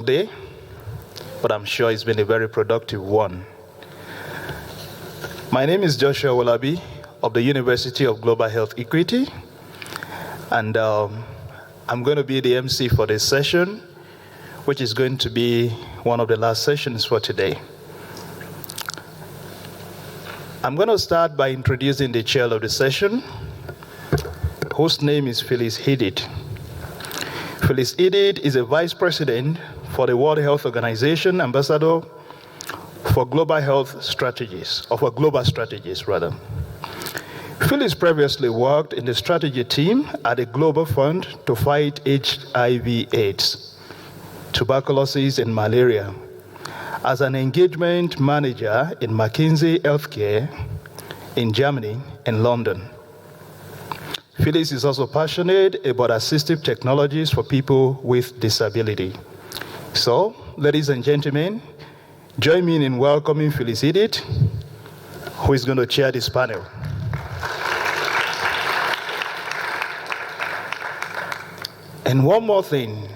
day, but I'm sure it's been a very productive one. My name is Joshua Wolabi of the University of Global Health Equity, and I'm going to be the MC for this session, which is going to be one of the last sessions for today. I'm going to start by introducing the chair of the session, whose name is Phyllis Hidit. Phyllis Hidit is a vice president for the World Health Organization, ambassador for global health strategies, or for global strategies, rather. Phyllis previously worked in the strategy team at the Global Fund to fight HIV/AIDS, tuberculosis, and malaria, as an engagement manager in McKinsey Healthcare in Germany and London. Phyllis is also passionate about assistive technologies for people with disability. So, ladies and gentlemen, join me in welcoming Phyllis Hidit, who is going to chair this panel. And one more thing,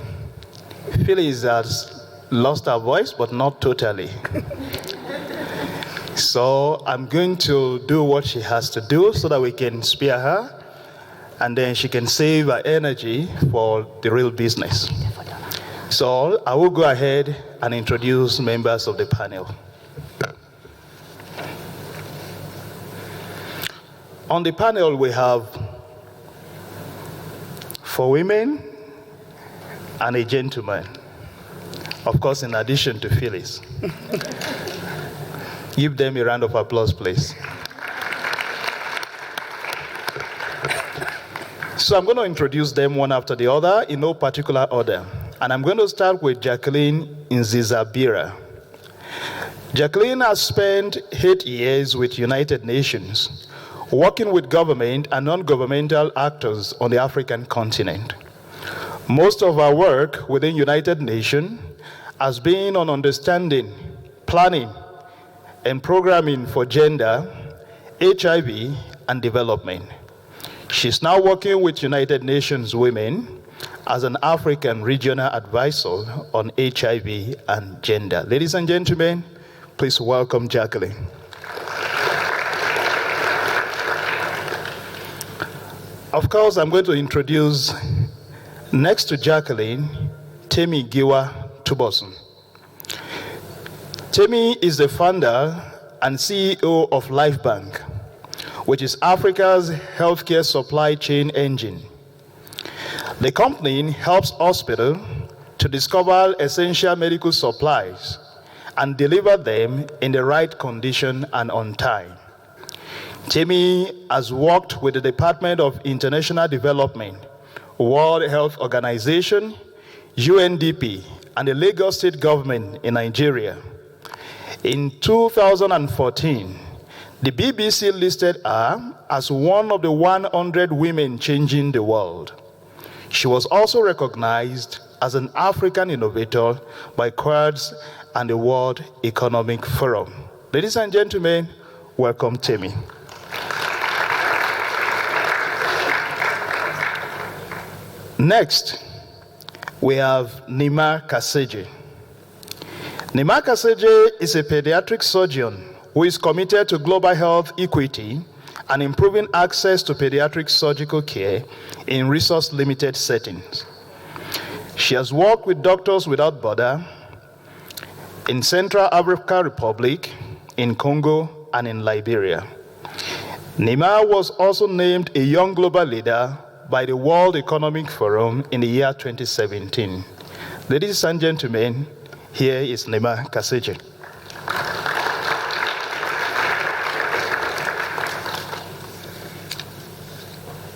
Phyllis has lost her voice, but not totally. So I'm going to do what she has to do so that we can spare her, and then she can save her energy for the real business. So I will go ahead and introduce members of the panel. On the panel, we have 4 women and a gentleman, of course, in addition to Phyllis. Give them a round of applause, please. So I'm going to introduce them one after the other in no particular order. And I'm going to start with Jacqueline Nzizabira. Jacqueline has spent 8 years with United Nations, working with government and non-governmental actors on the African continent. Most of our work within United Nations has been on understanding, planning, and programming for gender, HIV, and development. She's now working with United Nations Women as an African regional advisor on HIV and gender. Ladies and gentlemen, please welcome Jacqueline. Of course, I'm going to introduce, next to Jacqueline, Temi Giwa Tubosun. Temi is the founder and CEO of LifeBank, which is Africa's healthcare supply chain engine. The company helps hospitals to discover essential medical supplies and deliver them in the right condition and on time. Temi has worked with the Department of International Development, World Health Organization, UNDP, and the Lagos State government in Nigeria. In 2014, the BBC listed her as one of the 100 women changing the world. She was also recognized as an African innovator by Quartz and the World Economic Forum. Ladies and gentlemen, welcome Temi. Next, we have Nima Kaseje. Nima Kaseje is a pediatric surgeon who is committed to global health equity and improving access to pediatric surgical care in resource-limited settings. She has worked with Doctors Without Borders in Central African Republic, in Congo, and in Liberia. Nima was also named a Young Global Leader by the World Economic Forum in the year 2017. Ladies and gentlemen, here is Nima Kaseje.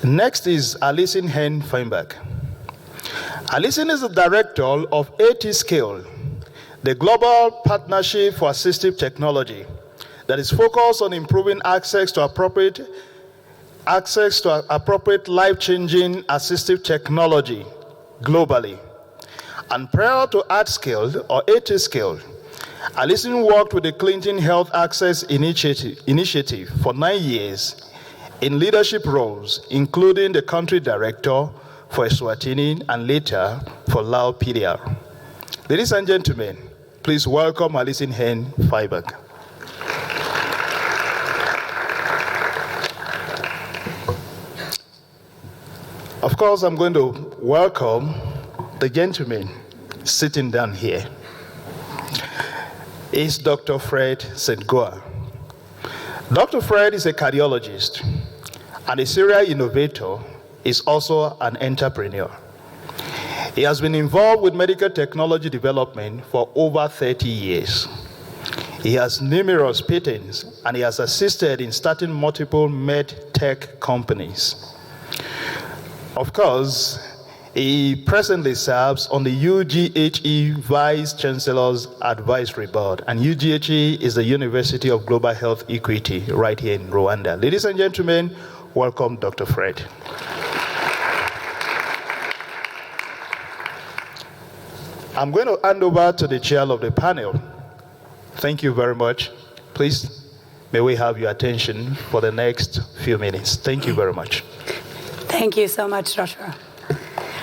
Next is Alison Hen Feinberg. Alison is the director of AT-Scale, the global partnership for assistive technology that is focused on improving access to appropriate life-changing assistive technology globally. And prior to AT-Scale or AT-Scale, Alison worked with the Clinton Health Access Initiative for 9 years in leadership roles, including the country director for Eswatini and later for Lao PDR. Ladies and gentlemen, please welcome Alison Hen Feiberg. Of course, I'm going to welcome the gentleman sitting down here. It's Dr. Fred Sengoa. Dr. Fred is a cardiologist and a serial innovator. Is also an entrepreneur. He has been involved with medical technology development for over 30 years. He has numerous patents and he has assisted in starting multiple med tech companies. Of course, he presently serves on the UGHE Vice Chancellor's Advisory Board, and UGHE is the University of Global Health Equity right here in Rwanda. Ladies and gentlemen, welcome Dr. Fred. I'm going to hand over to the chair of the panel. Thank you very much. Please, may we have your attention for the next few minutes. Thank you very much. Thank you so much, Joshua.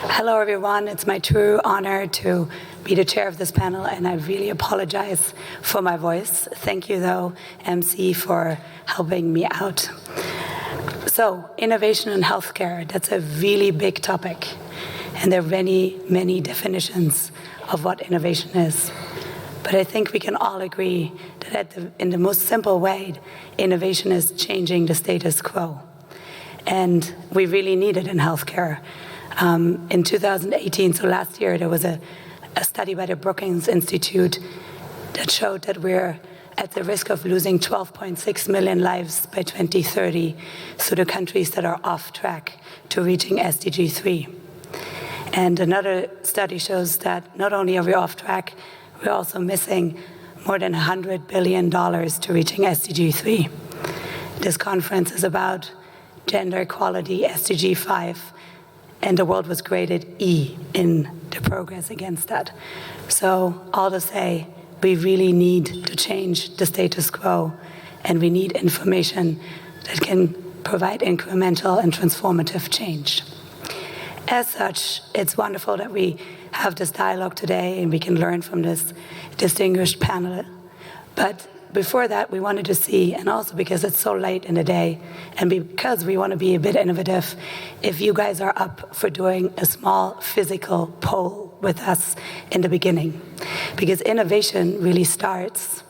Hello, everyone. It's my true honor to be the chair of this panel, and I really apologize for my voice. Thank you, though, MC, for helping me out. So, innovation in healthcare, that's a really big topic, and there are many, many definitions of what innovation is. But I think we can all agree that in the most simple way, innovation is changing the status quo. And we really need it in healthcare. In 2018, so last year, there was a study by the Brookings Institute that showed that we're at the risk of losing 12.6 million lives by 2030 through the countries that are off track to reaching SDG 3. And another study shows that not only are we off track, we're also missing more than $100 billion to reaching SDG 3. This conference is about gender equality, SDG 5, and the world was graded E in the progress against that. So all to say, we really need to change the status quo, and we need information that can provide incremental and transformative change. As such, it's wonderful that we have this dialogue today and we can learn from this distinguished panel. But before that, we wanted to see, and also because it's so late in the day, and because we want to be a bit innovative, if you guys are up for doing a small physical poll with us in the beginning. Because innovation really starts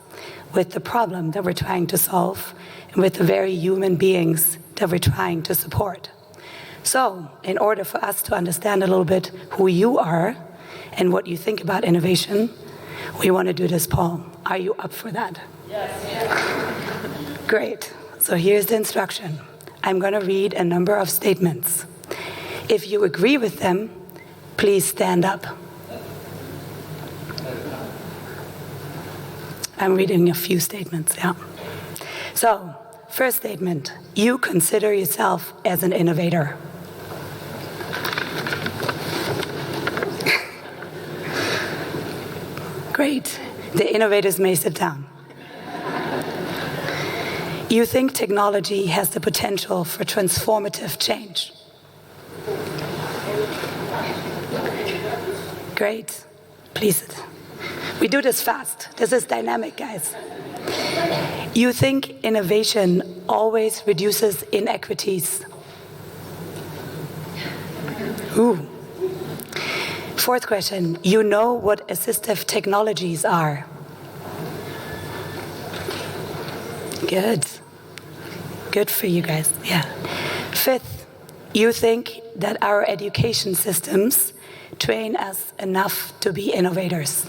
with the problem that we're trying to solve and with the very human beings that we're trying to support. So, in order for us to understand a little bit who you are and what you think about innovation, we want to do this poll. Are you up for that? Yes. Great. So here's the instruction. I'm going to read a number of statements. If you agree with them, please stand up. I'm reading a few statements, yeah. So, first statement, you consider yourself as an innovator. Great. The innovators may sit down. You think technology has the potential for transformative change. Great. Please. We do this fast. This is dynamic, guys. You think innovation always reduces inequities. Ooh. Fourth question, you know what assistive technologies are. Good. Good for you guys, yeah. Fifth, you think that our education systems train us enough to be innovators.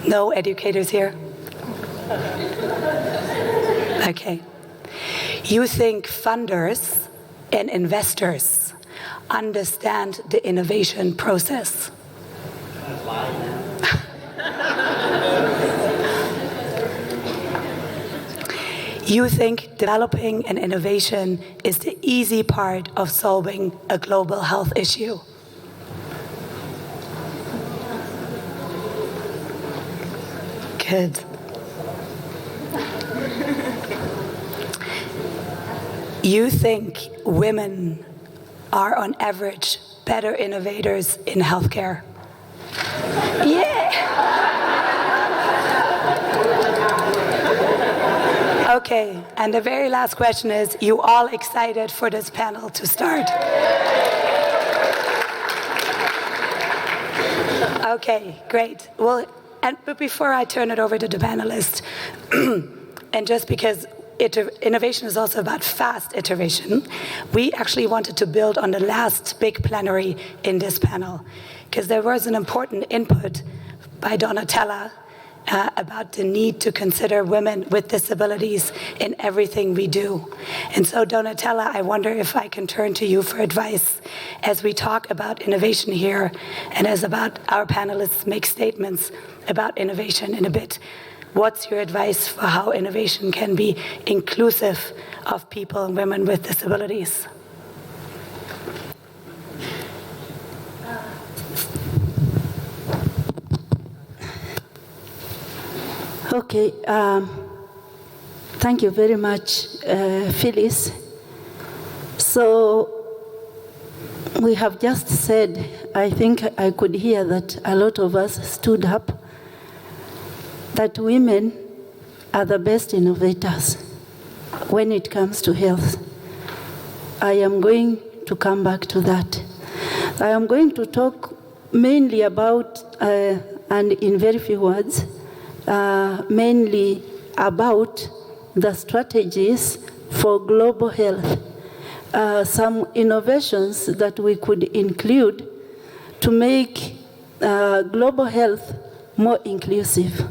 No educators here? Okay. You think funders and investors understand the innovation process. You think developing an innovation is the easy part of solving a global health issue. Good. You think women are on average better innovators in healthcare? Yeah! Okay, and the very last question is, you all excited for this panel to start? Okay, great. Well, but before I turn it over to the panelists, and just because innovation is also about fast iteration, we actually wanted to build on the last big plenary in this panel, because there was an important input by Donatella about the need to consider women with disabilities in everything we do. And so, Donatella, I wonder if I can turn to you for advice as we talk about innovation here, and as about our panelists make statements about innovation in a bit. What's your advice for how innovation can be inclusive of people and women with disabilities? Okay, thank you very much, Phyllis. So we have just said, I think I could hear that a lot of us stood up, that women are the best innovators when it comes to health. I am going to come back to that. I am going to talk mainly about, and in very few words, mainly about the strategies for global health, some innovations that we could include to make global health more inclusive.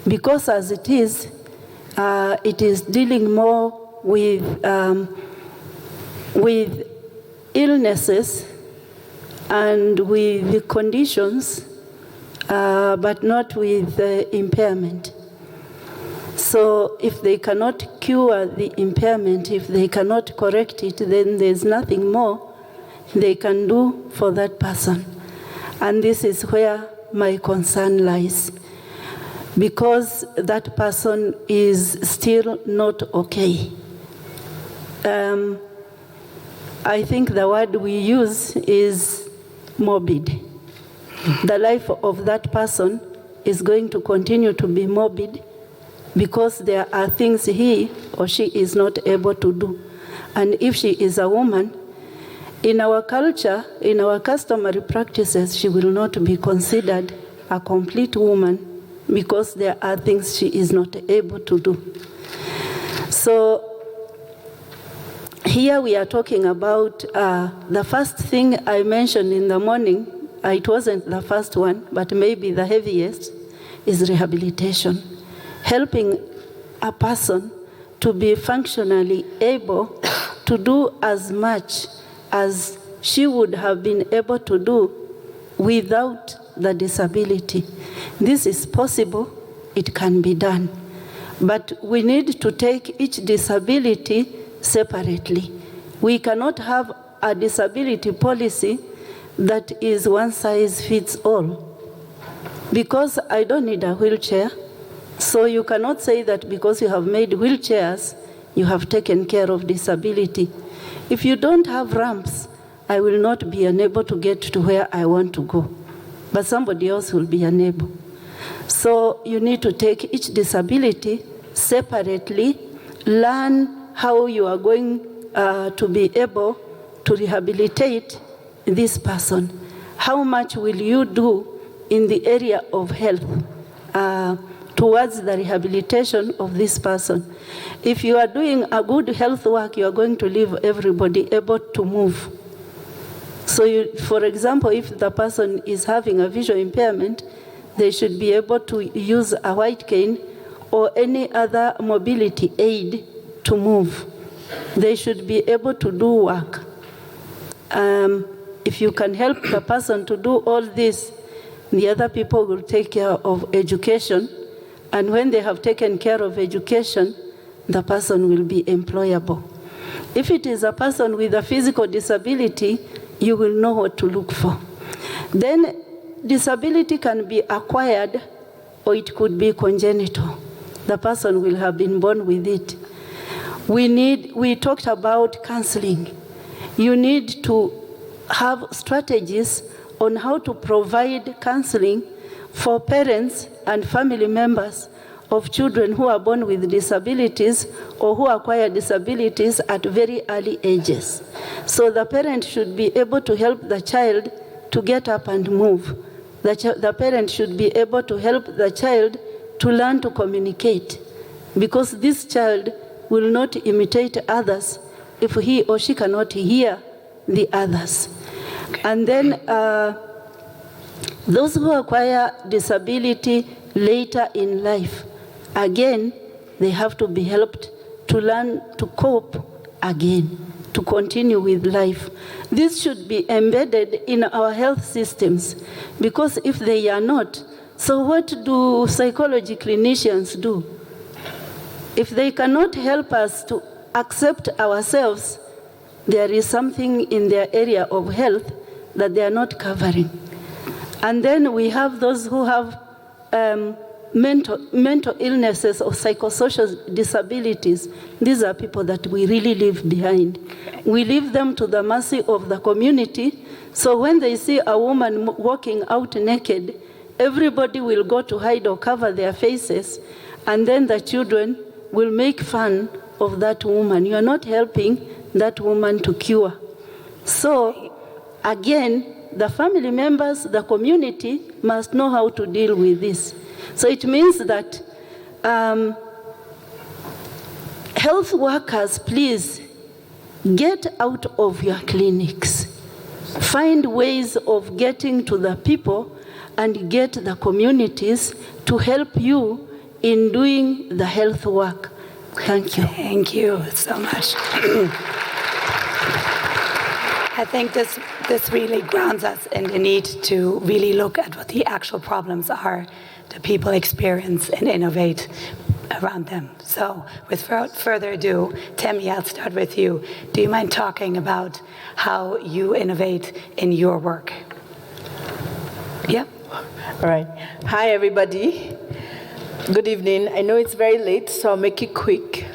Because as it is dealing more with illnesses and with conditions, but not with impairment. So if they cannot cure the impairment, if they cannot correct it, then there's nothing more they can do for that person. And this is where my concern lies, because that person is still not okay. I think the word we use is morbid. The life of that person is going to continue to be morbid because there are things he or she is not able to do. And if she is a woman, in our culture, in our customary practices, she will not be considered a complete woman because there are things she is not able to do. So here we are talking about the first thing I mentioned in the morning. It wasn't the first one, but maybe the heaviest, is rehabilitation. Helping a person to be functionally able to do as much as she would have been able to do without the disability. This is possible, it can be done. But we need to take each disability separately. We cannot have a disability policy that is one size fits all. Because I don't need a wheelchair, so you cannot say that because you have made wheelchairs, you have taken care of disability. If you don't have ramps, I will not be unable to get to where I want to go, but somebody else will be unable. So you need to take each disability separately, learn how you are going to be able to rehabilitate this person. How much will you do in the area of health towards the rehabilitation of this person? If you are doing a good health work, you are going to leave everybody able to move. So for example, if the person is having a visual impairment, they should be able to use a white cane or any other mobility aid to move. They should be able to do work. If you can help the person to do all this, the other people will take care of education. And when they have taken care of education, the person will be employable. If it is a person with a physical disability, you will know what to look for. Then disability can be acquired or it could be congenital. The person will have been born with it. We talked about counseling. You need to have strategies on how to provide counseling for parents and family members of children who are born with disabilities or who acquire disabilities at very early ages. So the parent should be able to help the child to get up and move. The parent should be able to help the child to learn to communicate, because this child will not imitate others if he or she cannot hear the others. And then those who acquire disability later in life, again, they have to be helped to learn to cope again, to continue with life. This should be embedded in our health systems, because if they are not, so what do psychology clinicians do? If they cannot help us to accept ourselves, there is something in their area of health that they are not covering. And then we have those who have mental illnesses or psychosocial disabilities. These are people that we really leave behind. We leave them to the mercy of the community. So when they see a woman walking out naked, everybody will go to hide or cover their faces, and then the children will make fun of that woman. You are not helping that woman to cure. So again, the family members, the community must know how to deal with this. So it means that health workers, please get out of your clinics. Find ways of getting to the people and get the communities to help you in doing the health work. Thank you. Thank you so much. I think this really grounds us in the need to really look at what the actual problems are that people experience and innovate around them. So without further ado, Temi, I'll start with you. Do you mind talking about how you innovate in your work? Yep. All right. Hi, everybody. Good evening. I know it's very late, so I'll make it quick.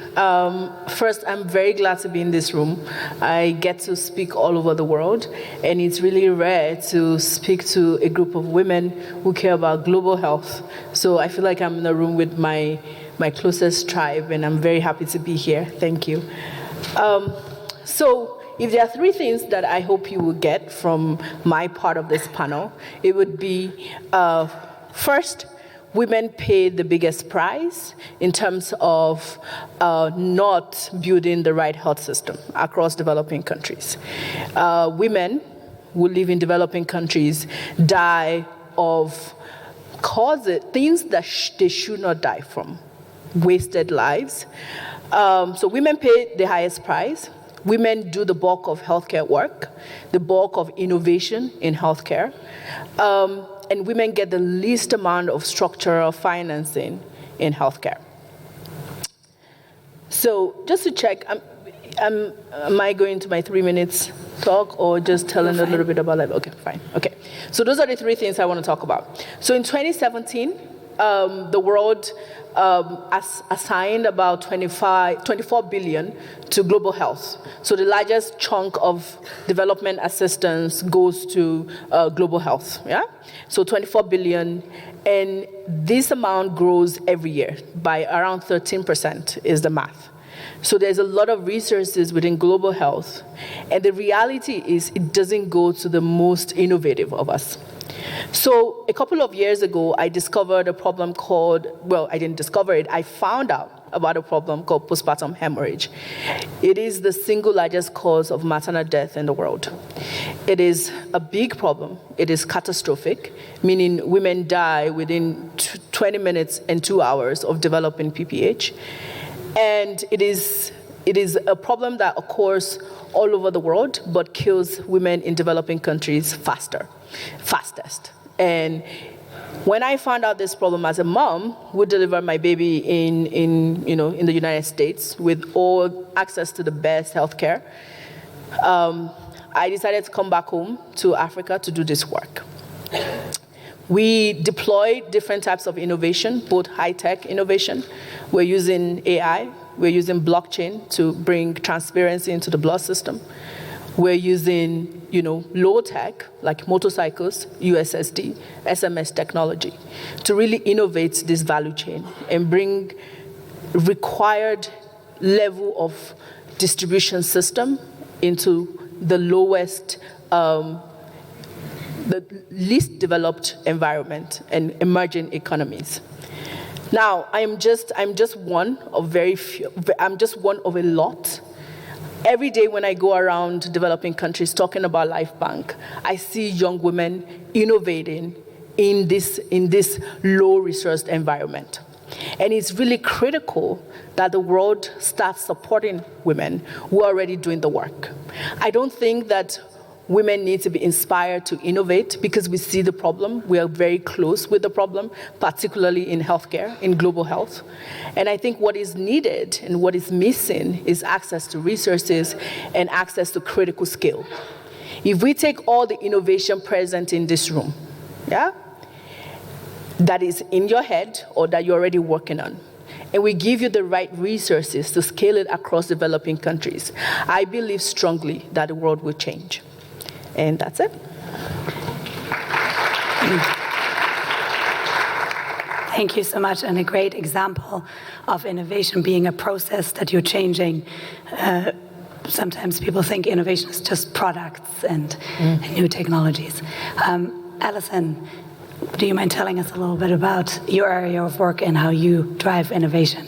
First, I'm very glad to be in this room. I get to speak all over the world, and it's really rare to speak to a group of women who care about global health. So I feel like I'm in a room with my closest tribe, and I'm very happy to be here. Thank you. So if there are three things that I hope you will get from my part of this panel, it would be, first, women pay the biggest price in terms of not building the right health system across developing countries. Women who live in developing countries die of things that they should not die from, wasted lives. So women pay the highest price. Women do the bulk of healthcare work, the bulk of innovation in healthcare. And women get the least amount of structural financing in healthcare. So just to check, am I going to my 3 minutes talk or just telling a little bit about life? Okay, fine. Okay. So those are the three things I want to talk about. So in 2017, the world assigned about 24 billion to global health. So the largest chunk of development assistance goes to global health, yeah? So 24 billion, and this amount grows every year by around 13% is the math. So there's a lot of resources within global health, and the reality is it doesn't go to the most innovative of us. So a couple of years ago, I discovered a problem called, well, I didn't discover it, I found out about a problem called postpartum hemorrhage. It is the single largest cause of maternal death in the world. It is a big problem. It is catastrophic, meaning women die within 20 minutes and 2 hours of developing PPH. And it is a problem that occurs all over the world, but kills women in developing countries fastest. And when I found out this problem as a mom who delivered my baby in the United States with all access to the best healthcare, I decided to come back home to Africa to do this work. We deployed different types of innovation, both high-tech innovation. We're using AI. We're using blockchain to bring transparency into the blood system. We're using, low tech, like motorcycles, USSD, SMS technology, to really innovate this value chain and bring required level of distribution system into the lowest, the least developed environment and emerging economies. Now, I'm just one of very few. I'm just one of a lot. Every day when I go around developing countries talking about Life Bank, I see young women innovating in this low-resourced environment. And it's really critical that the world starts supporting women who are already doing the work. I don't think that women need to be inspired to innovate because we see the problem. We are very close with the problem, particularly in healthcare, in global health. And I think what is needed and what is missing is access to resources and access to critical skill. If we take all the innovation present in this room, that is in your head or that you're already working on, and we give you the right resources to scale it across developing countries, I believe strongly that the world will change. And that's it. Thank you so much, and a great example of innovation being a process that you're changing. Sometimes people think innovation is just products and new technologies. Alison, do you mind telling us a little bit about your area of work and how you drive innovation?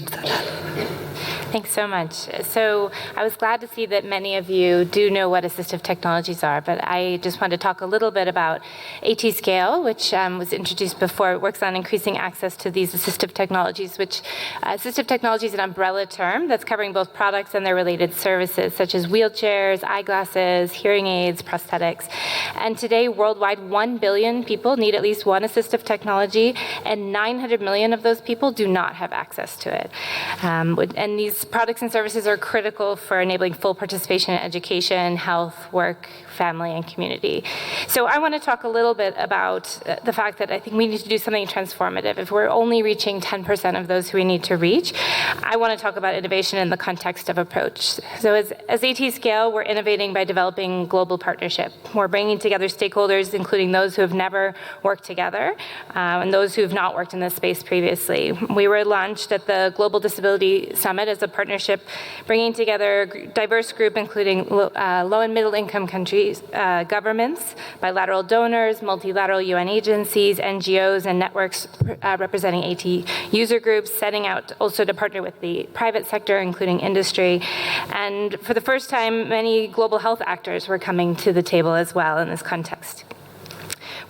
Thanks so much. So I was glad to see that many of you do know what assistive technologies are, but I just wanted to talk a little bit about AT-Scale, which was introduced before. It works on increasing access to these assistive technologies, which assistive technology is an umbrella term that's covering both products and their related services, such as wheelchairs, eyeglasses, hearing aids, prosthetics. And today, worldwide, 1 billion people need at least one assistive technology, and 900 million of those people do not have access to it. And these products and services are critical for enabling full participation in education, health, work, family, and community. So I want to talk a little bit about the fact that I think we need to do something transformative. If we're only reaching 10% of those who we need to reach, I want to talk about innovation in the context of approach. So as AT-Scale, we're innovating by developing global partnership. We're bringing together stakeholders, including those who have never worked together and those who have not worked in this space previously. We were launched at the Global Disability Summit as a partnership, bringing together a diverse group, including low and middle income countries, governments, bilateral donors, multilateral UN agencies, NGOs, and networks representing AT user groups, setting out also to partner with the private sector, including industry. And for the first time, many global health actors were coming to the table as well in this context.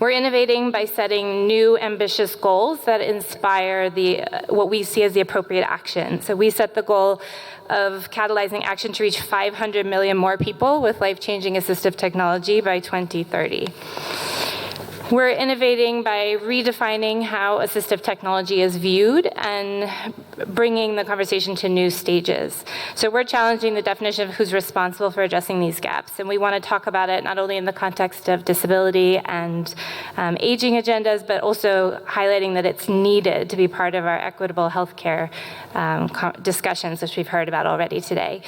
We're innovating by setting new ambitious goals that inspire what we see as the appropriate action. So we set the goal of catalyzing action to reach 500 million more people with life-changing assistive technology by 2030. We're innovating by redefining how assistive technology is viewed and bringing the conversation to new stages. So we're challenging the definition of who's responsible for addressing these gaps. And we want to talk about it not only in the context of disability and aging agendas, but also highlighting that it's needed to be part of our equitable healthcare discussions, which we've heard about already today.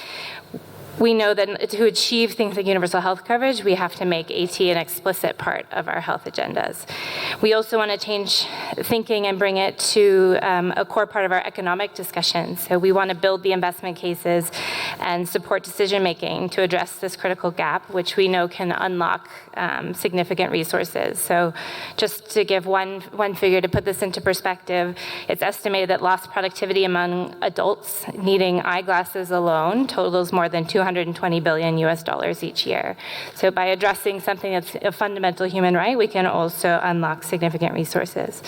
We know that to achieve things like universal health coverage, we have to make AT an explicit part of our health agendas. We also want to change thinking and bring it to a core part of our economic discussions. So we want to build the investment cases and support decision-making to address this critical gap, which we know can unlock significant resources. So just to give one figure to put this into perspective, it's estimated that lost productivity among adults needing eyeglasses alone totals more than $220 billion each year. So by addressing something that's a fundamental human right, we can also unlock significant resources.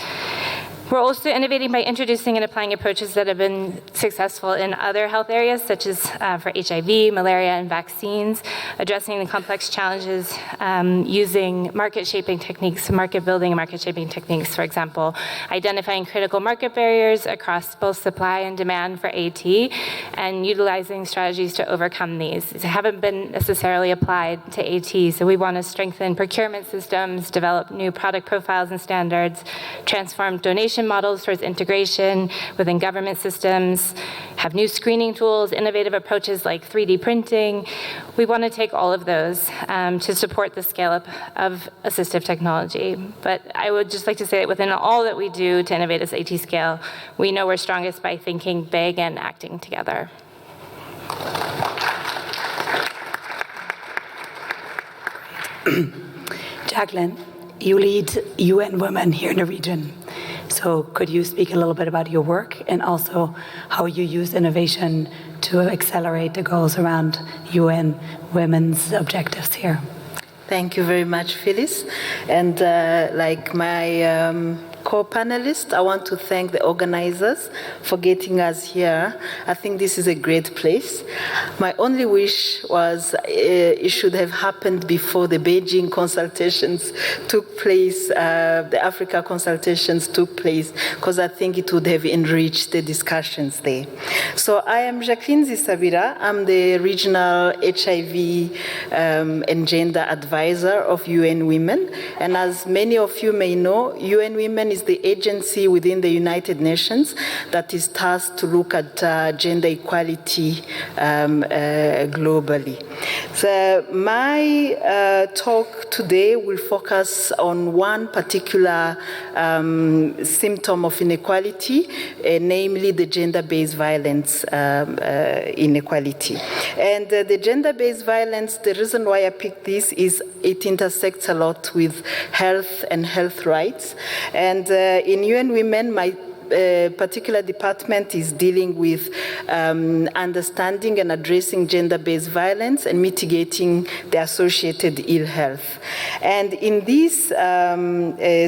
We're also innovating by introducing and applying approaches that have been successful in other health areas, such as for HIV, malaria, and vaccines, addressing the complex challenges using market-shaping techniques, market-building and market-shaping techniques, for example, identifying critical market barriers across both supply and demand for AT, and utilizing strategies to overcome these. They haven't been necessarily applied to AT, so we want to strengthen procurement systems, develop new product profiles and standards, transform donation collaboration models towards integration within government systems, have new screening tools, innovative approaches like 3D printing. We want to take all of those to support the scale-up of assistive technology. But I would just like to say that within all that we do to innovate at AT scale, we know we're strongest by thinking big and acting together. Jacqueline, you lead UN Women here in the region. So could you speak a little bit about your work and also how you use innovation to accelerate the goals around UN Women's objectives here? Thank you very much, Phyllis. And like my co-panelists, I want to thank the organizers for getting us here. I think this is a great place. My only wish was it should have happened before the Beijing consultations took place, the Africa consultations took place, because I think it would have enriched the discussions there. So I am Jacqueline Zisabira. I'm the regional HIV and gender advisor of UN Women. And as many of you may know, UN Women is the agency within the United Nations that is tasked to look at gender equality globally. So my talk today will focus on one particular symptom of inequality, namely the gender-based violence inequality. And the gender-based violence, the reason why I picked this is it intersects a lot with health and health rights. And in UN Women, my particular department is dealing with understanding and addressing gender-based violence and mitigating the associated ill health. And in this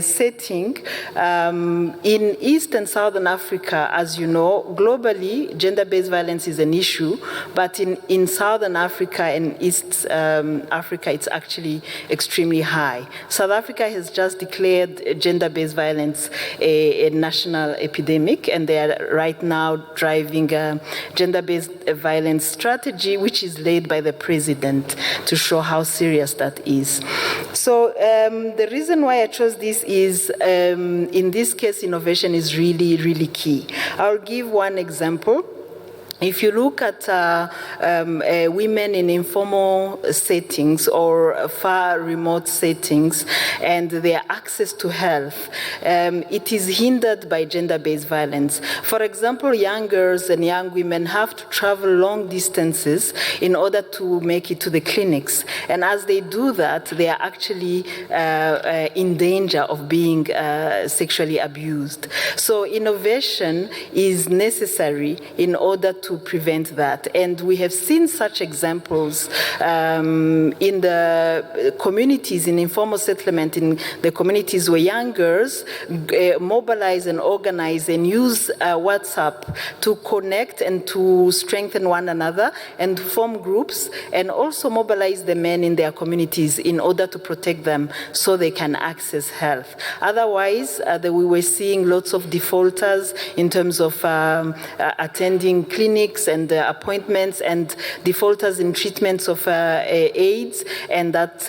setting, in East and Southern Africa, as you know, globally, gender-based violence is an issue, but in Southern Africa and East Africa, it's actually extremely high. South Africa has just declared gender-based violence a national epidemic, and they are right now driving a gender-based violence strategy, which is led by the president to show how serious that is. So the reason why I chose this is, in this case, innovation is really, really key. I'll give one example. If you look at women in informal settings or far remote settings and their access to health, it is hindered by gender-based violence. For example, young girls and young women have to travel long distances in order to make it to the clinics. And as they do that, they are actually in danger of being sexually abused. So innovation is necessary in order to prevent that. And we have seen such examples in the communities, in informal settlement, in the communities where young girls mobilize and organize and use WhatsApp to connect and to strengthen one another and form groups, and also mobilize the men in their communities in order to protect them so they can access health. Otherwise, we were seeing lots of defaulters in terms of attending clinics and appointments, and defaulters in treatments of AIDS, and that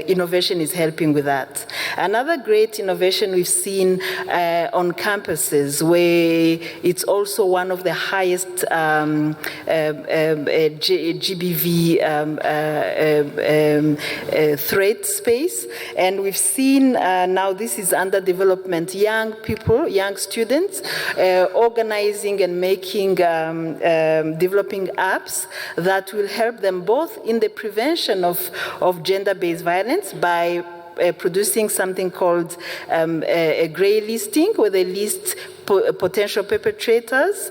innovation is helping with that. Another great innovation we've seen on campuses, where it's also one of the highest GBV threat space, and we've seen now this is under development, young people, young students organizing and making developing apps that will help them both in the prevention of gender-based violence by producing something called a gray listing, where they list potential perpetrators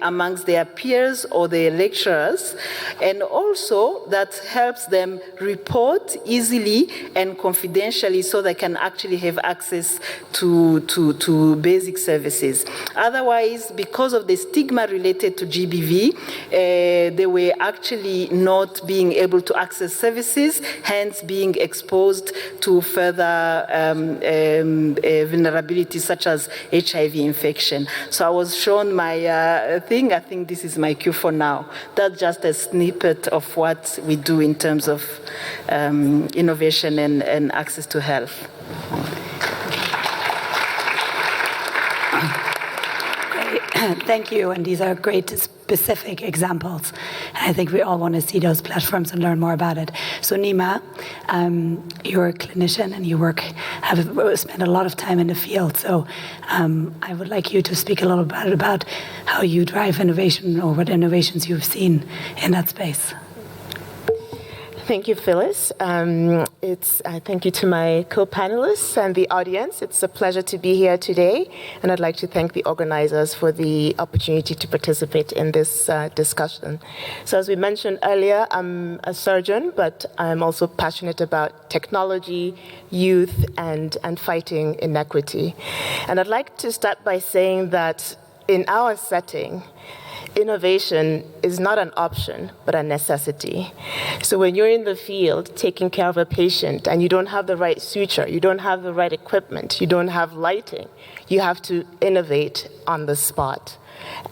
amongst their peers or their lecturers, and also that helps them report easily and confidentially so they can actually have access to basic services. Otherwise, because of the stigma related to GBV, they were actually not being able to access services, hence being exposed to further vulnerabilities such as HIV infection. So I was shown my thing. I think this is my cue for now. That's just a snippet of what we do in terms of innovation and access to health. Thank you, and these are great specific examples. I think we all want to see those platforms and learn more about it. So Nima, you're a clinician and you have spent a lot of time in the field. So I would like you to speak a little bit about how you drive innovation or what innovations you've seen in that space. Thank you, Phyllis. Thank you to my co-panelists and the audience. It's a pleasure to be here today, and I'd like to thank the organizers for the opportunity to participate in this discussion. So as we mentioned earlier, I'm a surgeon, but I'm also passionate about technology, youth, and fighting inequity. And I'd like to start by saying that in our setting, innovation is not an option, but a necessity. So when you're in the field taking care of a patient and you don't have the right suture, you don't have the right equipment, you don't have lighting, you have to innovate on the spot.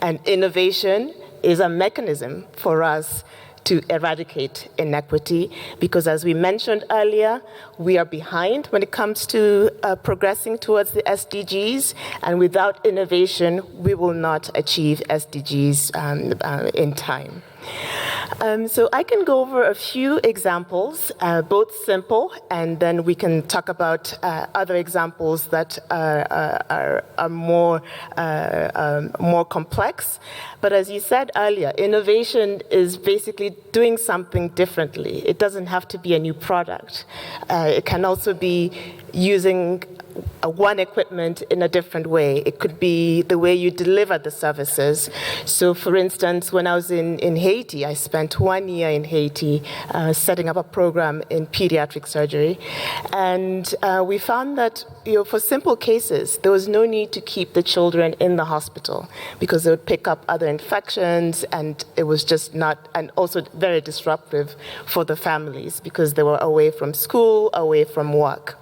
And innovation is a mechanism for us to eradicate inequity, because as we mentioned earlier, we are behind when it comes to progressing towards the SDGs, and without innovation, we will not achieve SDGs in time. So I can go over a few examples, both simple, and then we can talk about other examples that are more complex. But as you said earlier, innovation is basically doing something differently. It doesn't have to be a new product. It can also be using one equipment in a different way. It could be the way you deliver the services. So for instance, when I was in Haiti, I spent 1 year in Haiti setting up a program in pediatric surgery. And we found that for simple cases, there was no need to keep the children in the hospital because they would pick up other infections, and it was just not, and also very disruptive for the families because they were away from school, away from work.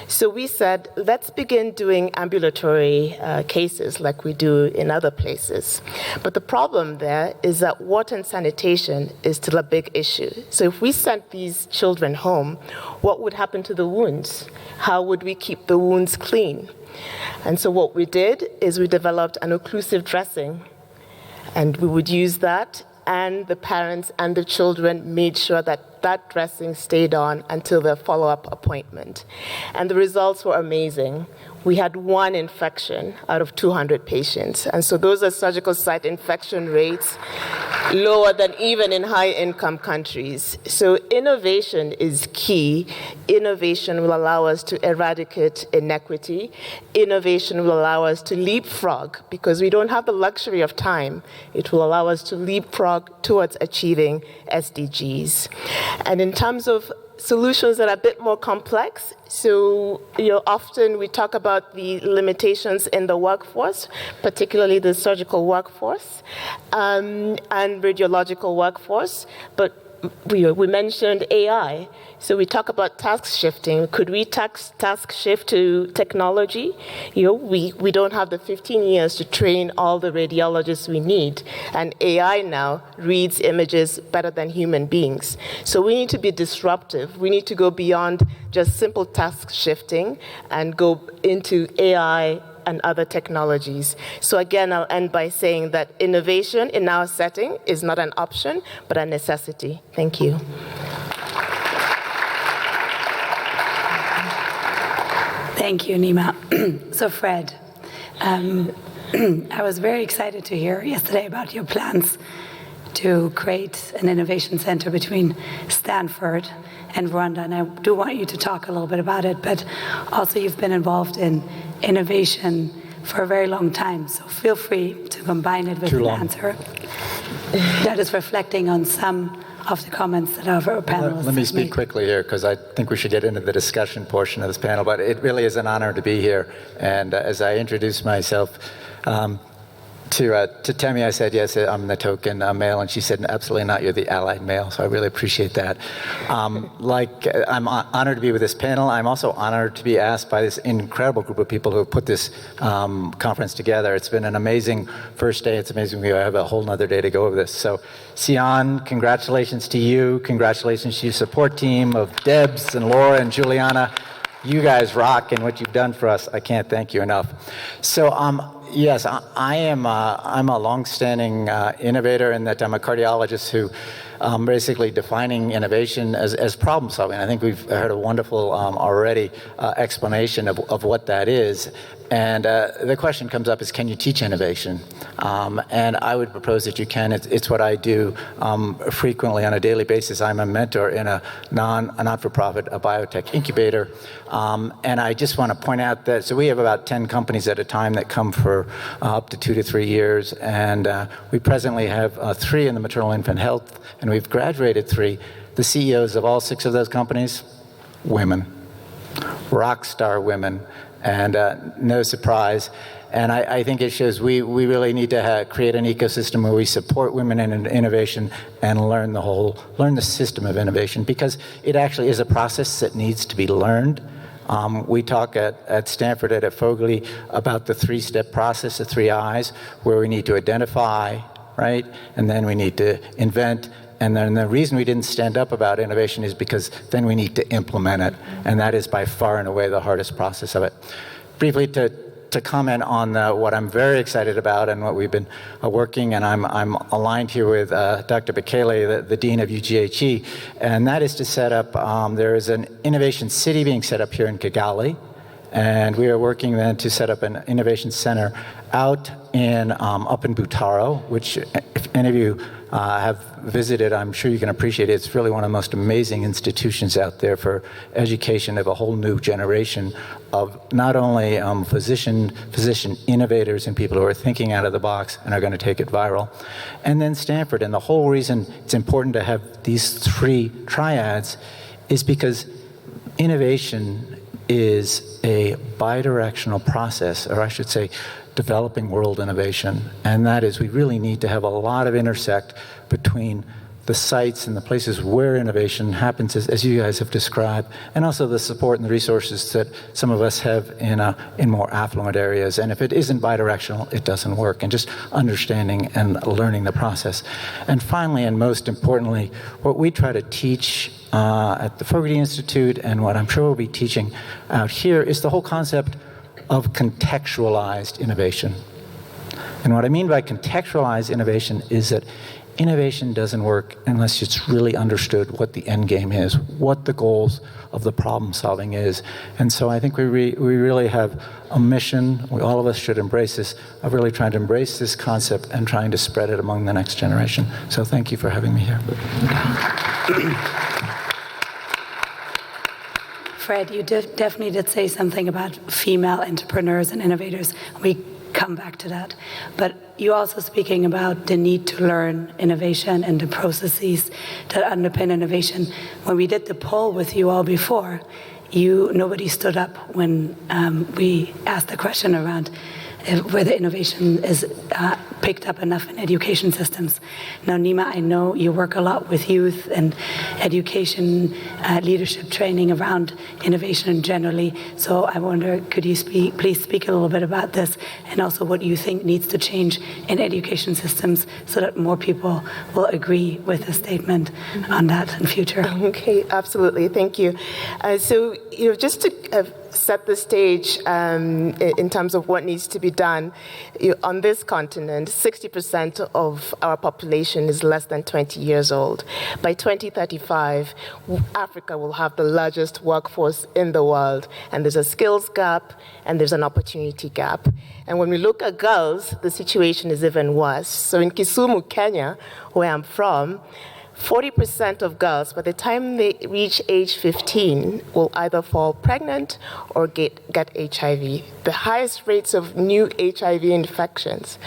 So we said, let's begin doing ambulatory cases like we do in other places. But the problem there is that water and sanitation is still a big issue. So if we sent these children home, what would happen to the wounds? How would we keep the wounds clean? And so what we did is we developed an occlusive dressing, and we would use that, and the parents and the children made sure that that dressing stayed on until their follow-up appointment. And the results were amazing. We had 1 infection out of 200 patients. And so those are surgical site infection rates lower than even in high-income countries. So innovation is key. Innovation will allow us to eradicate inequity. Innovation will allow us to leapfrog, because we don't have the luxury of time. It will allow us to leapfrog towards achieving SDGs. And in terms of solutions that are a bit more complex, so often we talk about the limitations in the workforce, particularly the surgical workforce and radiological workforce, but we mentioned AI. So we talk about task shifting. Could we task shift to technology? We don't have the 15 years to train all the radiologists we need. And AI now reads images better than human beings. So we need to be disruptive. We need to go beyond just simple task shifting and go into AI and other technologies. So again, I'll end by saying that innovation in our setting is not an option, but a necessity. Thank you. Thank you, Nima. So Fred, I was very excited to hear yesterday about your plans to create an innovation center between Stanford and Rwanda, and I do want you to talk a little bit about it, but also you've been involved in innovation for a very long time, so feel free to combine it with an answer that is reflecting on some of the comments that our panelists Let me speak made. quickly here, because I think we should get into the discussion portion of this panel, but it really is an honor to be here. And as I introduce myself, to Temi, I said, yes, I'm the token male, and she said, absolutely not, you're the allied male, so I really appreciate that. I'm honored to be with this panel. I'm also honored to be asked by this incredible group of people who have put this conference together. It's been an amazing first day. It's amazing we have a whole nother day to go over this. So, Sion, congratulations to you. Congratulations to your support team of Debs and Laura and Juliana. You guys rock, and what you've done for us, I can't thank you enough. So, Yes, I'm a long-standing innovator in that I'm a cardiologist who basically defining innovation as problem solving. I think we've heard a wonderful already explanation of what that is. And the question comes up is, can you teach innovation? And I would propose that you can. It's what I do frequently on a daily basis. I'm a mentor in a not-for-profit biotech incubator. And I just want to point out that, so we have about 10 companies at a time that come for up to 2 to 3 years. And we presently have 3 in the maternal infant health, and we've graduated 3. The CEOs of all 6 of those companies, women, rock star women. And no surprise. And I think it shows we really need to create an ecosystem where we support women in innovation and learn the system of innovation, because it actually is a process that needs to be learned. We talk at Stanford at Fogarty about the 3-step process, the 3 I's, where we need to identify, right? And then we need to invent. And then the reason we didn't stand up about innovation is because then we need to implement it. And that is by far and away the hardest process of it. Briefly to comment on what I'm very excited about and what we've been working, and I'm aligned here with Dr. Bekele, the Dean of UGHE, and that is to set up, there is an innovation city being set up here in Kigali, and we are working then to set up an innovation center out in up in Butaro, which if any of you have visited, I'm sure you can appreciate it. It's really one of the most amazing institutions out there for education of a whole new generation of not only physician innovators and people who are thinking out of the box and are going to take it viral, and then Stanford. And the whole reason it's important to have these 3 triads is because innovation is a bidirectional process, or I should say developing world innovation. And that is, we really need to have a lot of intersect between the sites and the places where innovation happens, as you guys have described, and also the support and the resources that some of us have in more affluent areas. And if it isn't bidirectional, it doesn't work. And just understanding and learning the process. And finally, and most importantly, what we try to teach at the Fogarty Institute, and what I'm sure we'll be teaching out here, is the whole concept of contextualized innovation. And what I mean by contextualized innovation is that innovation doesn't work unless it's really understood what the end game is, what the goals of the problem solving is. And so I think we really have a mission, all of us should embrace this, of really trying to embrace this concept and trying to spread it among the next generation. So thank you for having me here. Fred, you definitely did say something about female entrepreneurs and innovators. We come back to that. But you're also speaking about the need to learn innovation and the processes that underpin innovation. When we did the poll with you all before, nobody stood up when we asked the question around whether innovation is picked up enough in education systems. Now, Nima, I know you work a lot with youth and education, leadership training around innovation generally. So I wonder, could you please speak a little bit about this, and also what you think needs to change in education systems so that more people will agree with the statement on that in future? Okay, absolutely. Thank you. So, just to set the stage in terms of what needs to be done on this continent, 60% of our population is less than 20 years old. By 2035, Africa will have the largest workforce in the world, and there's a skills gap and there's an opportunity gap. And when we look at girls, the situation is even worse. So in Kisumu, Kenya, where I'm from, 40% of girls, by the time they reach age 15, will either fall pregnant or get HIV. The highest rates of new HIV infections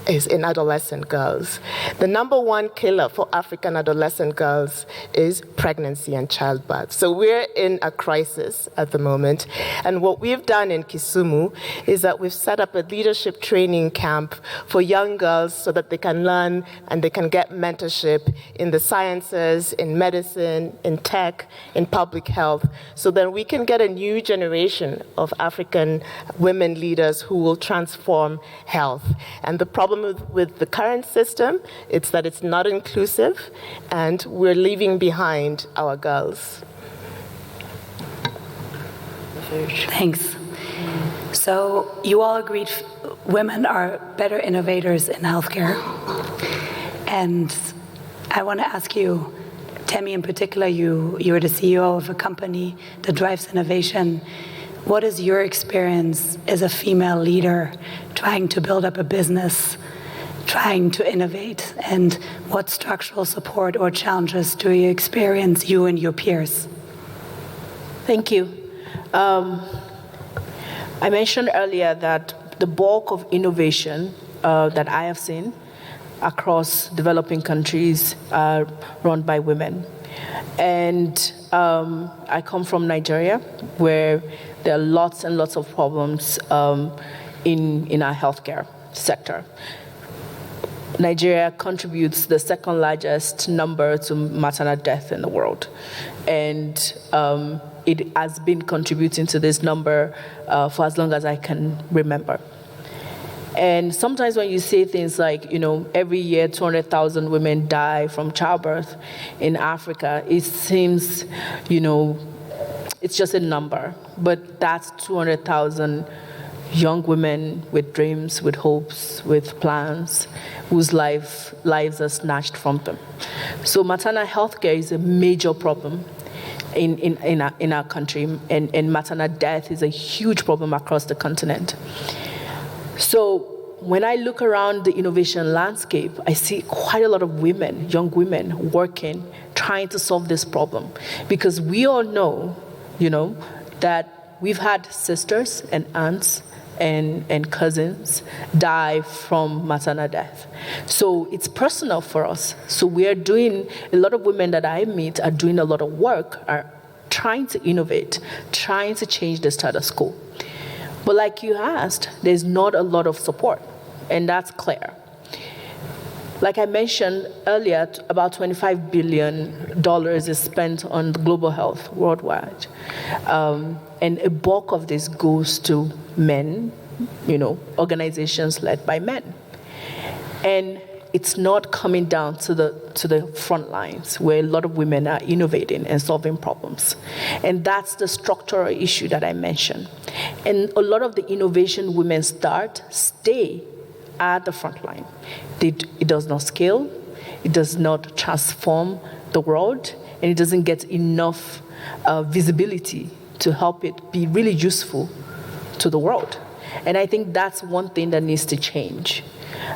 is in adolescent girls. The number 1 killer for African adolescent girls is pregnancy and childbirth. So we're in a crisis at the moment. And what we've done in Kisumu is that we've set up a leadership training camp for young girls so that they can learn and they can get mentorship in the sciences, in medicine, in tech, in public health, so that we can get a new generation of African women leaders who will transform health. And the problem with the current system, it's that it's not inclusive, and we're leaving behind our girls. Thanks. So you all agreed women are better innovators in healthcare. And I want to ask you, Tammy in particular, you're the CEO of a company that drives innovation. What is your experience as a female leader trying to build up a business, trying to innovate? And what structural support or challenges do you experience, you and your peers? Thank you. I mentioned earlier that the bulk of innovation that I have seen across developing countries are run by women. And I come from Nigeria, where there are lots and lots of problems in our healthcare sector. Nigeria contributes the second largest number to maternal death in the world. And it has been contributing to this number for as long as I can remember. And sometimes when you say things like, every year 200,000 women die from childbirth in Africa, it seems, it's just a number. But that's 200,000 young women with dreams, with hopes, with plans, whose lives are snatched from them. So maternal health care is a major problem in our country, and maternal death is a huge problem across the continent. So when I look around the innovation landscape, I see quite a lot of women, young women, working, trying to solve this problem. Because we all know, that we've had sisters and aunts and cousins die from maternal death. So it's personal for us. So a lot of women that I meet are doing a lot of work, are trying to innovate, trying to change the status quo. But like you asked, there's not a lot of support, and that's clear. Like I mentioned earlier, about $25 billion is spent on global health worldwide. And a bulk of this goes to men, organizations led by men. And it's not coming down to the front lines where a lot of women are innovating and solving problems. And that's the structural issue that I mentioned. And a lot of the innovation women stay at the front line. It does not scale, it does not transform the world, and it doesn't get enough visibility to help it be really useful to the world. And I think that's one thing that needs to change.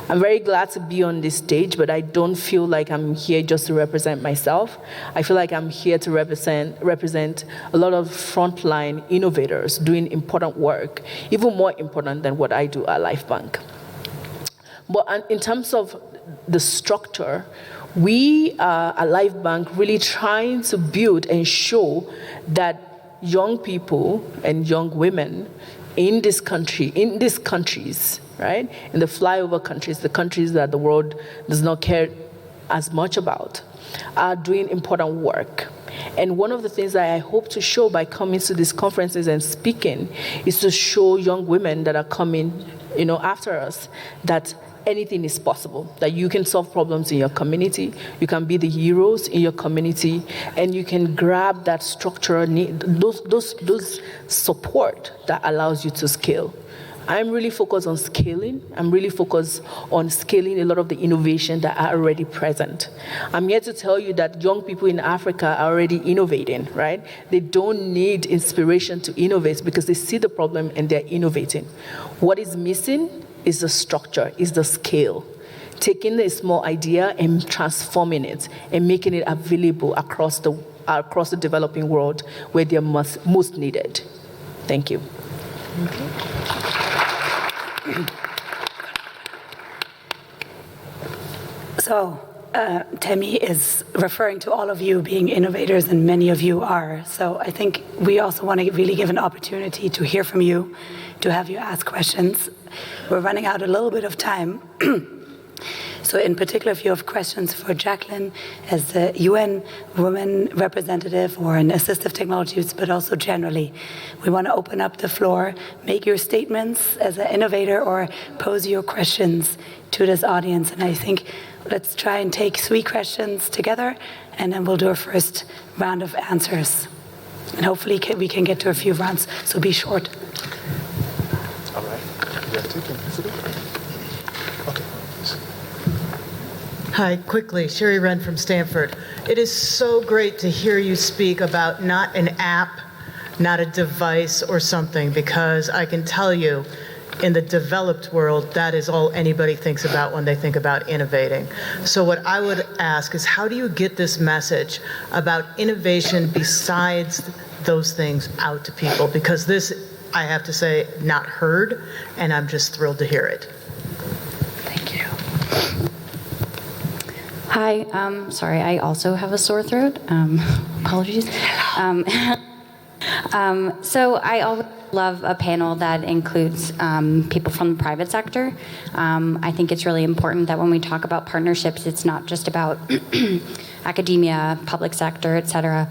I'm very glad to be on this stage, but I don't feel like I'm here just to represent myself. I feel like I'm here to represent a lot of frontline innovators doing important work, even more important than what I do at LifeBank. But in terms of the structure, we are at LifeBank really trying to build and show that young people and young women in these countries, right? In the flyover countries, the countries that the world does not care as much about, are doing important work. And one of the things that I hope to show by coming to these conferences and speaking is to show young women that are coming, after us, that anything is possible, that you can solve problems in your community, you can be the heroes in your community, and you can grab that structural need, those support that allows you to scale. I'm really focused on scaling. I'm really focused on scaling a lot of the innovation that are already present. I'm here to tell you that young people in Africa are already innovating, right? They don't need inspiration to innovate because they see the problem and they're innovating. What is missing is the structure, is the scale. Taking a small idea and transforming it and making it available across the developing world where they're most needed. Thank you. So, Tammy is referring to all of you being innovators, and many of you are. So I think we also want to really give an opportunity to hear from you, to have you ask questions. We're running out a little bit of time. So in particular, if you have questions for Jacqueline as the UN Women Representative or in assistive technologies, but also generally, we want to open up the floor, make your statements as an innovator or pose your questions to this audience. And I think let's try and take 3 questions together, and then we'll do a first round of answers. And hopefully we can get to a few rounds, so be short. We are taking. Is it okay? Okay. Hi, quickly, Sherry Wren from Stanford. It is so great to hear you speak about not an app, not a device or something, because I can tell you, in the developed world, that is all anybody thinks about when they think about innovating. So what I would ask is, how do you get this message about innovation besides those things out to people? Because this, I have to say, not heard, and I'm just thrilled to hear it. Thank you. Hi, sorry, I also have a sore throat. Apologies. So I always love a panel that includes people from the private sector. I think it's really important that when we talk about partnerships, it's not just about academia, public sector, et cetera.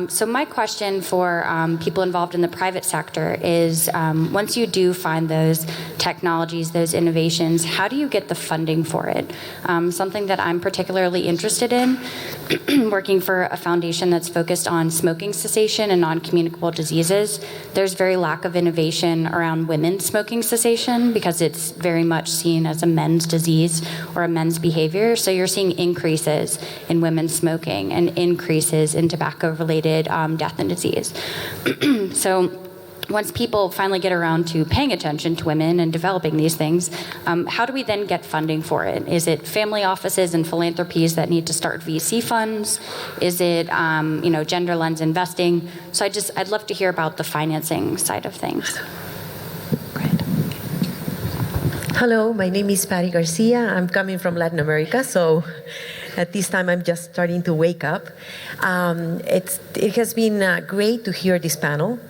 So my question for people involved in the private sector is, once you do find those technologies, those innovations, how do you get the funding for it? Something that I'm particularly interested in, working for a foundation that's focused on smoking cessation and non-communicable diseases, there's very lack of innovation around women's smoking cessation because it's very much seen as a men's disease or a men's behavior. So you're seeing increases in women's smoking and increases in tobacco-related death and disease. So once people finally get around to paying attention to women and developing these things, how do we then get funding for it? Is it family offices and philanthropies that need to start VC funds? Is it gender lens investing? So I'd love to hear about the financing side of things. Great. Hello, my name is Patty Garcia. I'm coming from Latin America, so at this time I'm just starting to wake up. It has been great to hear this panel.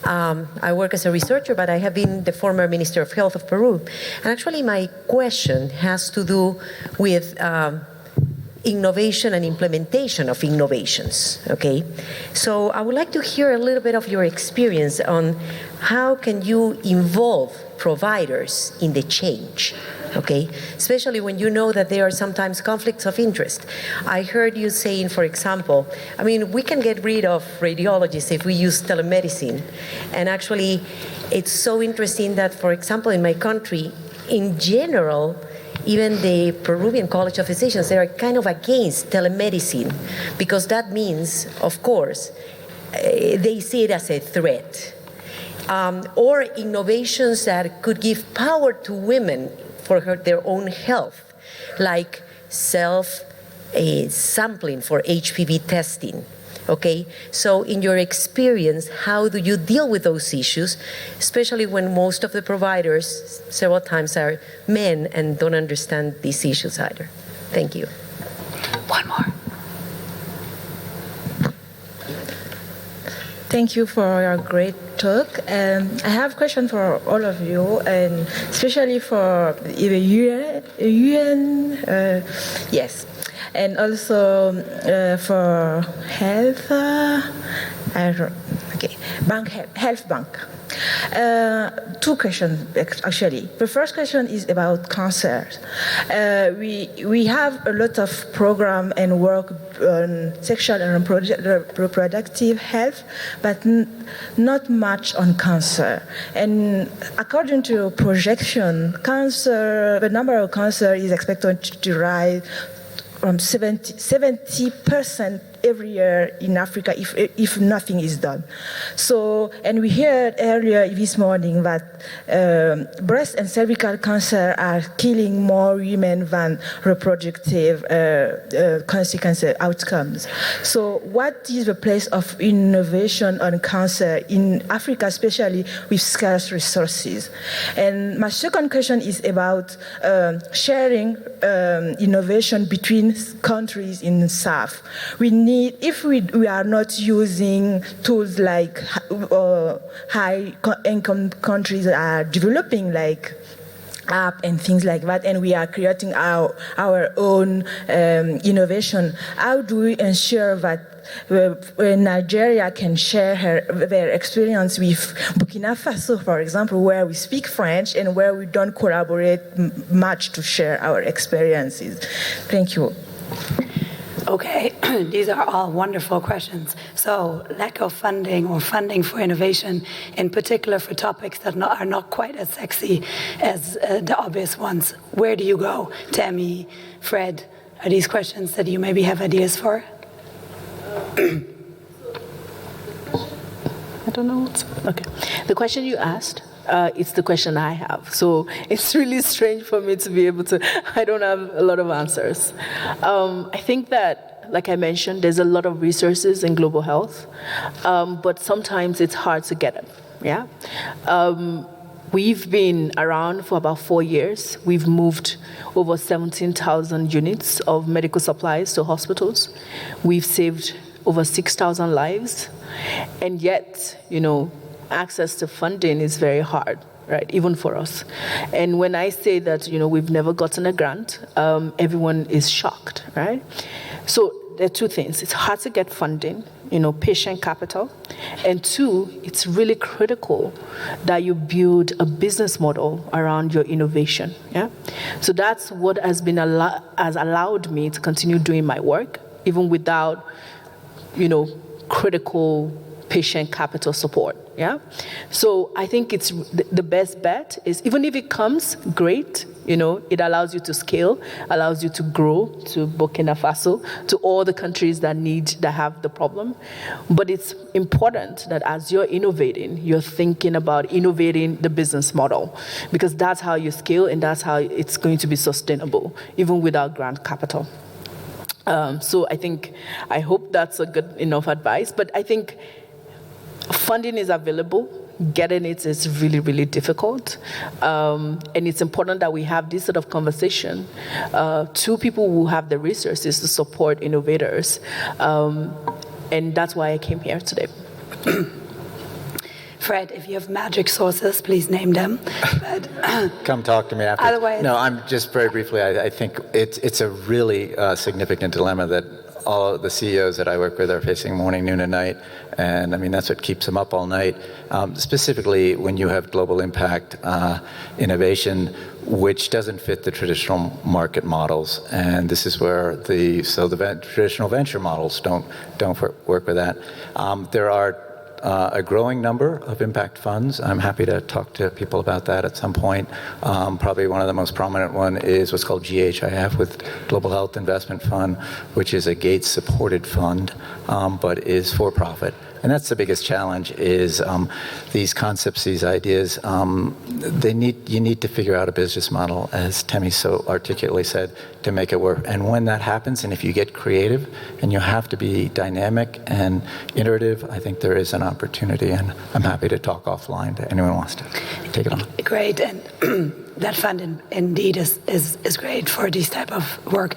I work as a researcher, but I have been the former Minister of Health of Peru. And actually my question has to do with innovation and implementation of innovations, okay? So I would like to hear a little bit of your experience on how can you involve providers in the change, okay? Especially when you know that there are sometimes conflicts of interest. I heard you saying, for example, we can get rid of radiologists if we use telemedicine. And actually, it's so interesting that, for example, in my country, in general, even the Peruvian College of Physicians, they are kind of against telemedicine because that means, of course, they see it as a threat. Or innovations that could give power to women for their own health, like self-sampling for HPV testing. Okay, so in your experience, how do you deal with those issues, especially when most of the providers several times are men and don't understand these issues either? Thank you. One more. Thank you for your great talk. I have a question for all of you, and especially for the UN, yes, and also for health. Health bank. Two questions actually. The first question is about cancer. We have a lot of program and work on sexual and reproductive health, but not much on cancer. And according to projection, the number of cancer is expected to rise from 70% every year in Africa if nothing is done. So, and we heard earlier this morning that breast and cervical cancer are killing more women than reproductive consequences, outcomes. So what is the place of innovation on cancer in Africa, especially with scarce resources? And my second question is about sharing innovation between countries in the South. If we are not using tools like high-income countries are developing, like app and things like that, and we are creating our own innovation, how do we ensure that Nigeria can share their experience with Burkina Faso, for example, where we speak French and where we don't collaborate much to share our experiences? Thank you. Okay, these are all wonderful questions. So, lack of funding or funding for innovation, in particular for topics that are not quite as sexy as the obvious ones. Where do you go? Tammy, Fred, are these questions that you maybe have ideas for? I don't know what's... Okay. The question you asked, it's the question I have. So it's really strange for me to be able to... I don't have a lot of answers. I think that, like I mentioned, there's a lot of resources in global health, but sometimes it's hard to get them, yeah? We've been around for about 4 years. We've moved over 17,000 units of medical supplies to hospitals. We've saved over 6,000 lives. And yet, access to funding is very hard, right, even for us. And when I say that, we've never gotten a grant, everyone is shocked, right? So there are two things. It's hard to get funding, patient capital. And two, it's really critical that you build a business model around your innovation, yeah? So that's what has allowed me to continue doing my work, even without, critical patient capital support, yeah? So I think it's the best bet is, even if it comes, great, it allows you to scale, allows you to grow to Burkina Faso, to all the countries that have the problem. But it's important that as you're innovating, you're thinking about innovating the business model, because that's how you scale and that's how it's going to be sustainable, even without grant capital. So I hope that's a good enough advice, but I think funding is available. Getting it is really, really difficult. And it's important that we have this sort of conversation to people who have the resources to support innovators. And that's why I came here today. Fred, if you have magic sources, please name them. But, come talk to me after. Otherwise, no, I'm just very briefly. I think it's a really significant dilemma that all the CEOs that I work with are facing morning, noon, and night, and I mean that's what keeps them up all night. Specifically, when you have global impact innovation, which doesn't fit the traditional market models, and this is where the traditional venture models don't work with that. There are a growing number of impact funds. I'm happy to talk to people about that at some point. Probably one of the most prominent one is what's called GHIF, with Global Health Investment Fund, which is a Gates-supported fund, but is for-profit. And that's the biggest challenge is these concepts, these ideas, you need to figure out a business model, as Temi so articulately said, to make it work. And when that happens, and if you get creative, and you have to be dynamic and iterative, I think there is an opportunity, and I'm happy to talk offline to anyone who wants to take it on. Great, and that fund indeed is great for this type of work.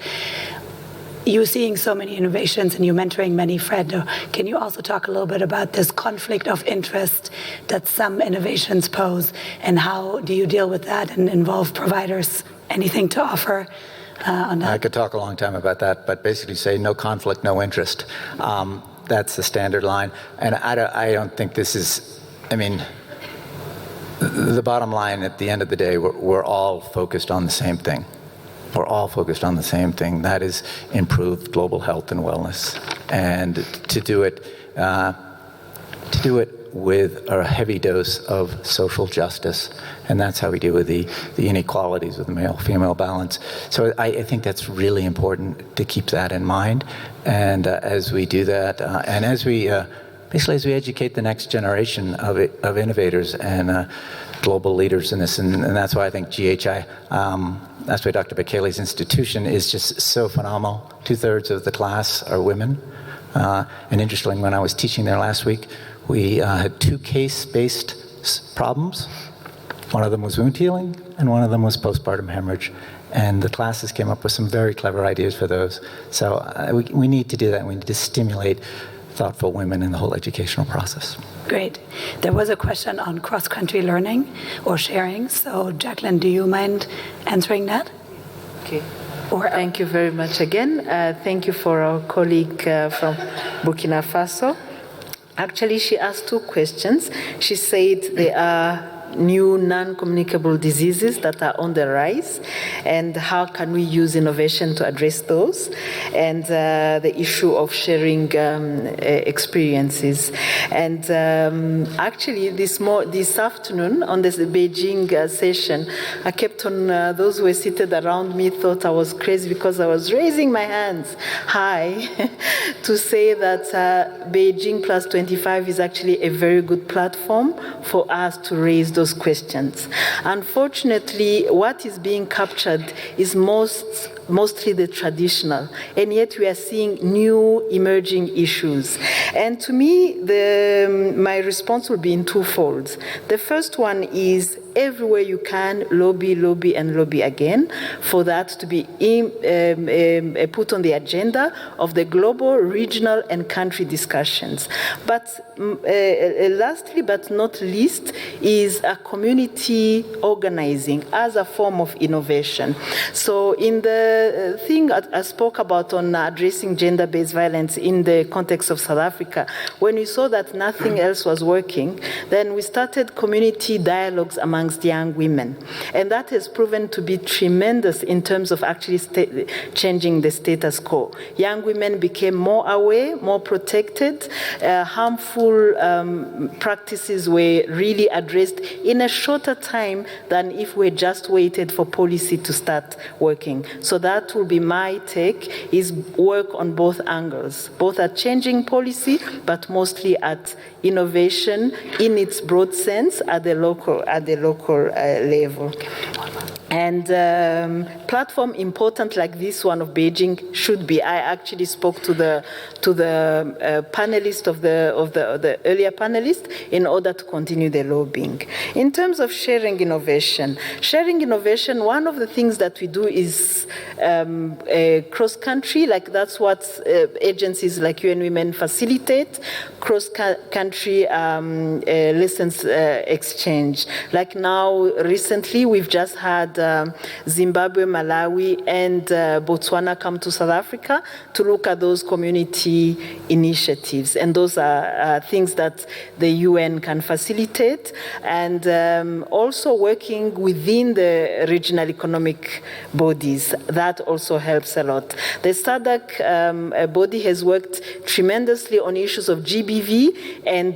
You're seeing so many innovations and you're mentoring many, Fred. Can you also talk a little bit about this conflict of interest that some innovations pose, and how do you deal with that and involve providers? Anything to offer on that? I could talk a long time about that, but basically say no conflict, no interest. That's the standard line. And I don't think this is, the bottom line at the end of the day, we're all focused on the same thing. We're all focused on the same thing. That is improved global health and wellness, and to do it with a heavy dose of social justice, and that's how we deal with the inequalities of the male-female balance. So I think that's really important to keep that in mind, and as we do that, and as we basically as we educate the next generation of innovators and global leaders in this, and that's why I think GHI. That's why Dr. Bekele's institution is just so phenomenal. 2/3 of the class are women. And interestingly, when I was teaching there last week, we had 2 case-based problems. One of them was wound healing, and one of them was postpartum hemorrhage. And the classes came up with some very clever ideas for those. So we need to do that. We need to stimulate thoughtful women in the whole educational process. Great. There was a question on cross-country learning or sharing. So, Jacqueline, do you mind answering that? Okay. Thank you very much again. Thank you for our colleague from Burkina Faso. Actually, she asked 2 questions. She said there are new non-communicable diseases that are on the rise, and how can we use innovation to address those, and the issue of sharing experiences. And actually, this afternoon on this Beijing session, I kept on, those who were seated around me thought I was crazy because I was raising my hands high to say that Beijing Plus 25 is actually a very good platform for us to raise those questions. Unfortunately, what is being captured is mostly the traditional, and yet we are seeing new emerging issues. And to me, my response will be in twofold. The first one is everywhere you can, lobby, and lobby again for that to be put on the agenda of the global, regional, and country discussions. But lastly, but not least, is a community organizing as a form of innovation. So in the thing I spoke about on addressing gender-based violence in the context of South Africa, when we saw that nothing else was working, then we started community dialogues amongst young women. And that has proven to be tremendous in terms of actually changing the status quo. Young women became more aware, more protected. Harmful practices were really addressed in a shorter time than if we just waited for policy to start working. So that will be my take, is work on both angles, both at changing policy, but mostly at innovation in its broad sense at the local level. And platform important like this one of Beijing should be. I actually spoke to the panelist of the earlier panelist in order to continue the lobbying. In terms of sharing innovation, one of the things that we do is cross-country, like that's what agencies like UN Women facilitate, cross-country lessons exchange. Like now, recently, we've just had Zimbabwe, Malawi, and Botswana come to South Africa to look at those community initiatives. And those are things that the UN can facilitate. And also working within the regional economic bodies. That also helps a lot. The SADC body has worked tremendously on issues of GBV and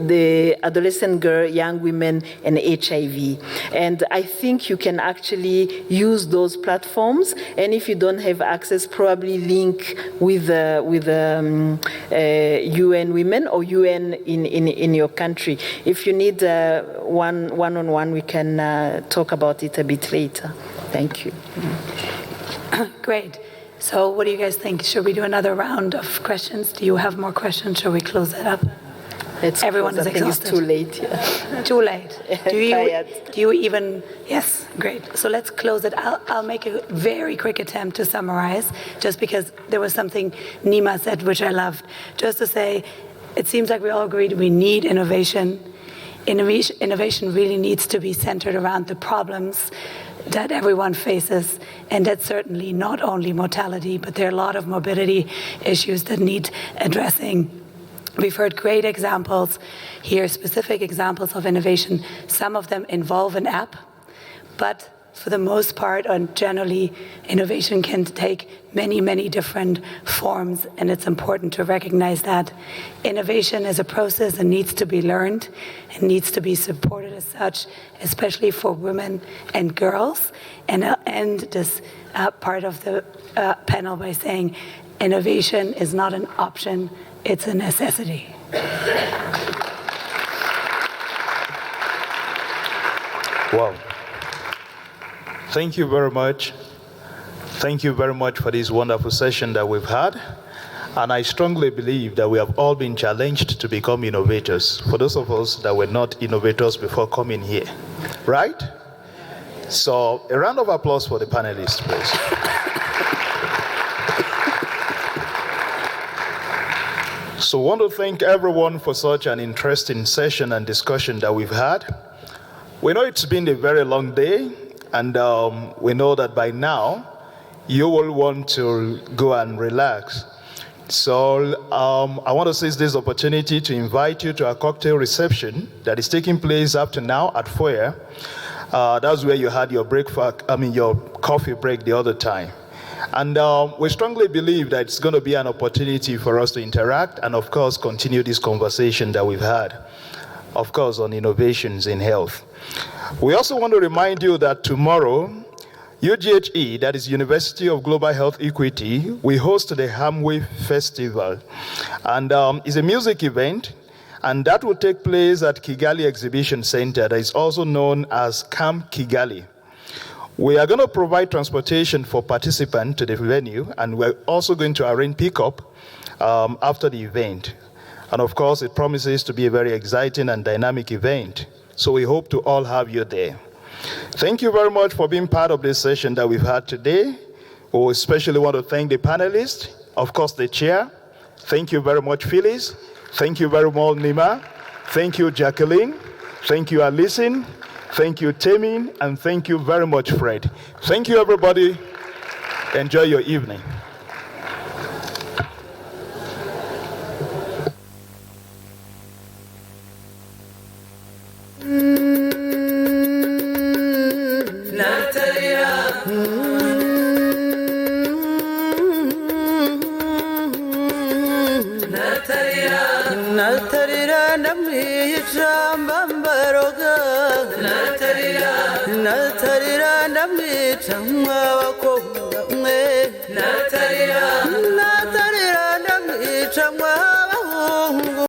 the adolescent girl, young women, and HIV. And I think you can actually use those platforms, and if you don't have access, probably link with UN Women or UN in your country. If you need one-on-one, we can talk about it a bit later. Thank you. Great. So what do you guys think? Should we do another round of questions? Do you have more questions? Shall we close it up? Everyone is exhausted. It's too late. Yeah. Too late. Do you even? Yes, great. So let's close it. I'll make a very quick attempt to summarize, just because there was something Nima said which I loved. Just to say, it seems like we all agreed we need innovation. Innovation really needs to be centered around the problems that everyone faces, and that's certainly not only mortality, but there are a lot of morbidity issues that need addressing. We've heard great examples here, specific examples of innovation. Some of them involve an app, but for the most part, and generally, innovation can take many, many different forms, and it's important to recognize that. Innovation is a process and needs to be learned and needs to be supported as such, especially for women and girls. And I'll end this part of the panel by saying innovation is not an option, it's a necessity. Wow. Thank you very much. Thank you very much for this wonderful session that we've had. And I strongly believe that we have all been challenged to become innovators, for those of us that were not innovators before coming here. Right? So a round of applause for the panelists, please. So I want to thank everyone for such an interesting session and discussion that we've had. We know it's been a very long day, and we know that by now you will want to go and relax. So I want to seize this opportunity to invite you to a cocktail reception that is taking place up to now at Foyer. That's where you had your your coffee break the other time. And we strongly believe that it's going to be an opportunity for us to interact and, of course, continue this conversation that we've had, of course, on innovations in health. We also want to remind you that tomorrow, UGHE, that is University of Global Health Equity, we host the Hamway Festival. And it's a music event, and that will take place at Kigali Exhibition Center, that is also known as Camp Kigali. We are going to provide transportation for participants to the venue, and we're also going to arrange pickup after the event. And of course, it promises to be a very exciting and dynamic event. So we hope to all have you there. Thank you very much for being part of this session that we've had today. We especially want to thank the panelists, of course, the chair. Thank you very much, Phyllis. Thank you very much, Nima. Thank you, Jacqueline. Thank you, Alison. Thank you, Temin. And thank you very much, Fred. Thank you, everybody. Enjoy your evening. Natarira namwe chamwa wako